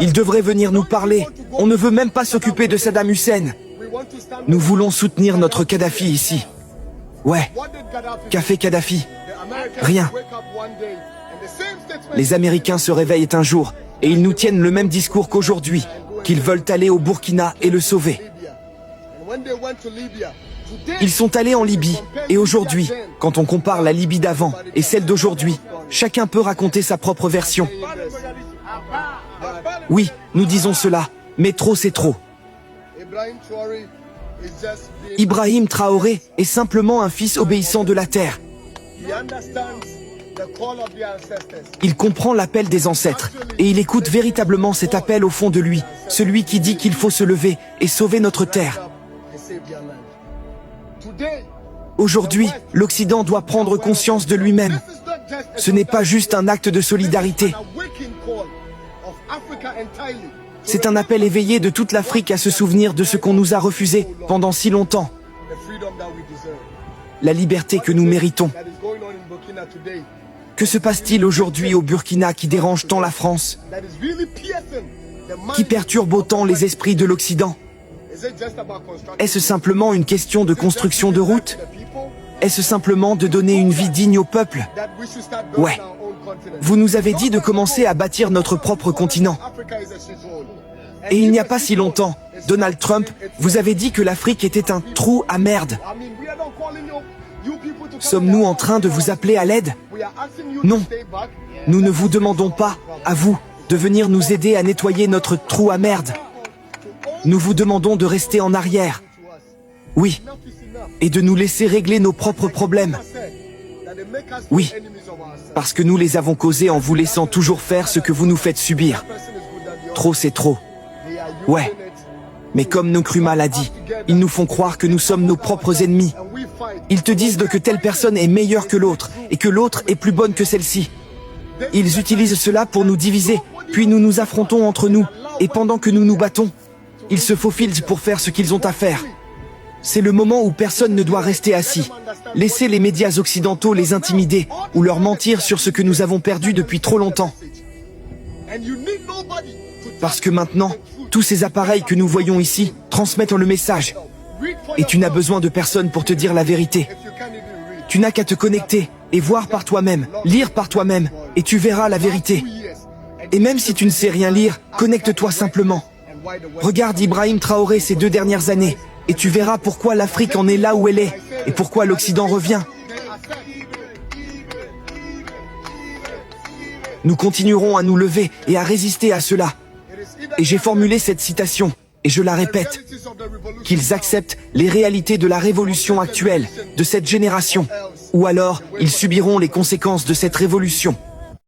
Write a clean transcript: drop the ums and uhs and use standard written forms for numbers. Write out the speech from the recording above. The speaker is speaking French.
Ils devraient venir nous parler. On ne veut même pas s'occuper de Saddam Hussein. Nous voulons soutenir notre Kadhafi ici. Ouais. Qu'a fait Kadhafi? Rien. Les Américains se réveillent un jour et ils nous tiennent le même discours qu'aujourd'hui, qu'ils veulent aller au Burkina et le sauver. Ils sont allés en Libye, et aujourd'hui, quand on compare la Libye d'avant et celle d'aujourd'hui, chacun peut raconter sa propre version. Oui, nous disons cela, mais trop c'est trop. Ibrahim Traoré est simplement un fils obéissant de la terre. Il comprend l'appel des ancêtres, et il écoute véritablement cet appel au fond de lui, celui qui dit qu'il faut se lever et sauver notre terre. Aujourd'hui, l'Occident doit prendre conscience de lui-même. Ce n'est pas juste un acte de solidarité. C'est un appel éveillé de toute l'Afrique à se souvenir de ce qu'on nous a refusé pendant si longtemps. La liberté que nous méritons. Que se passe-t-il aujourd'hui au Burkina qui dérange tant la France? Qui perturbe autant les esprits de l'Occident? Est-ce simplement une question de construction de routes? Est-ce simplement de donner une vie digne au peuple? Ouais. Vous nous avez dit de commencer à bâtir notre propre continent. Et il n'y a pas si longtemps, Donald Trump vous avait dit que l'Afrique était un trou à merde. Sommes-nous en train de vous appeler à l'aide? Non. Nous ne vous demandons pas, à vous, de venir nous aider à nettoyer notre trou à merde. Nous vous demandons de rester en arrière. Oui. Et de nous laisser régler nos propres problèmes. Oui. Parce que nous les avons causés en vous laissant toujours faire ce que vous nous faites subir. Trop c'est trop. Ouais. Mais comme Nkrumah l'a dit, ils nous font croire que nous sommes nos propres ennemis. Ils te disent que telle personne est meilleure que l'autre et que l'autre est plus bonne que celle-ci. Ils utilisent cela pour nous diviser, puis nous nous affrontons entre nous, et pendant que nous nous battons, ils se faufilent pour faire ce qu'ils ont à faire. C'est le moment où personne ne doit rester assis. Laissez les médias occidentaux les intimider ou leur mentir sur ce que nous avons perdu depuis trop longtemps. Parce que maintenant, tous ces appareils que nous voyons ici transmettent le message. Et tu n'as besoin de personne pour te dire la vérité. Tu n'as qu'à te connecter et voir par toi-même, lire par toi-même, et tu verras la vérité. Et même si tu ne sais rien lire, connecte-toi simplement. Regarde Ibrahim Traoré ces 2 dernières années, et tu verras pourquoi l'Afrique en est là où elle est, et pourquoi l'Occident revient. Nous continuerons à nous lever et à résister à cela. Et j'ai formulé cette citation, et je la répète. Qu'ils acceptent les réalités de la révolution actuelle, de cette génération, ou alors ils subiront les conséquences de cette révolution.